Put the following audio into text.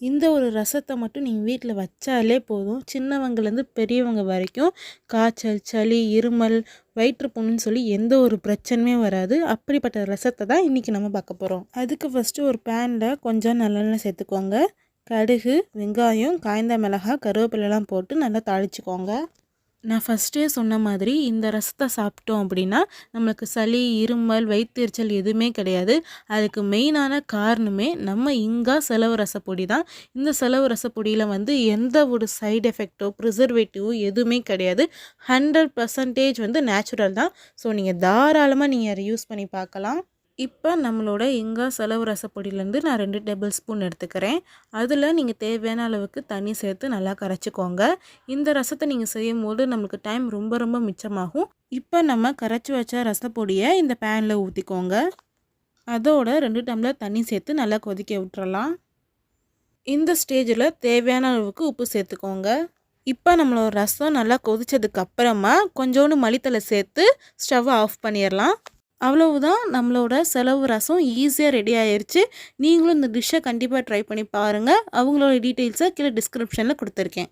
இந்த ஒரு ரசத்தை மட்டும் நீங்கள் வீட்டில் வச்சாலே போதும். சின்னவங்கலேருந்து பெரியவங்க வரைக்கும் காய்ச்சல், சளி, இருமல், வயிற்றுப்புண்ணுன்னு சொல்லி எந்த ஒரு பிரச்சனையுமே வராது. அப்படிப்பட்ட ரசத்தை தான் இன்றைக்கி நம்ம பார்க்க போகிறோம். அதுக்கு ஃபஸ்ட்டு ஒரு பேனில் கொஞ்சம் நல்லெண்ணெய் சேர்த்துக்கோங்க. கடுகு, வெங்காயம், காய்ந்த மிளகாய், கருவேப்பிலெலாம் போட்டு நல்லா தாளிச்சுக்கோங்க. நான் ஃபஸ்ட்டே சொன்ன மாதிரி இந்த ரசத்தை சாப்பிட்டோம் அப்படின்னா நம்மளுக்கு சளி, இருமல், வயிற்றெரிச்சல் எதுவுமே கிடையாது. அதுக்கு மெயினான காரணமே நம்ம இங்கா செலவு ரசப்பொடி தான். இந்த செலவு ரசப்பொடியில் எந்த ஒரு சைடு எஃபெக்டோ ப்ரிசர்வேட்டிவோ எதுவுமே கிடையாது. 100% நேச்சுரல் தான். ஸோ நீங்கள் தாராளமாக அதை யூஸ் பண்ணி பார்க்கலாம். இப்போ நம்மளோட இங்கா செலவு ரசப்பொடியிலேருந்து நான் 2 டேபிள் ஸ்பூன் எடுத்துக்கிறேன். அதில் நீங்கள் தேவையான அளவுக்கு தண்ணி சேர்த்து நல்லா கரைச்சிக்கோங்க. இந்த ரசத்தை நீங்கள் செய்யும்போது நம்மளுக்கு டைம் ரொம்ப ரொம்ப மிச்சமாகும். இப்போ நம்ம கரைச்சி வச்ச ரசப்பொடியை இந்த பேனில் ஊற்றிக்கோங்க. அதோட 2 டம்ளர் தண்ணி சேர்த்து நல்லா கொதிக்க விட்டுறலாம். இந்த ஸ்டேஜில் தேவையான அளவுக்கு உப்பு சேர்த்துக்கோங்க. இப்போ நம்மளோட ரசம் நல்லா கொதித்ததுக்கு அப்புறமா கொஞ்சோண்டு மல்லித்தழை சேர்த்து ஸ்டவ்வை ஆஃப் பண்ணிடலாம். அவ்வளவுதான், நம்மளோட செலவு ரசம் ஈஸியாக ரெடி ஆயிடுச்சு. நீங்களும் இந்த டிஷ்ஷை கண்டிப்பாக ட்ரை பண்ணி பாருங்கள். அவங்களோட டீட்டெயில்ஸை கீழே டிஸ்கிரிப்ஷனில் கொடுத்துருக்கேன்.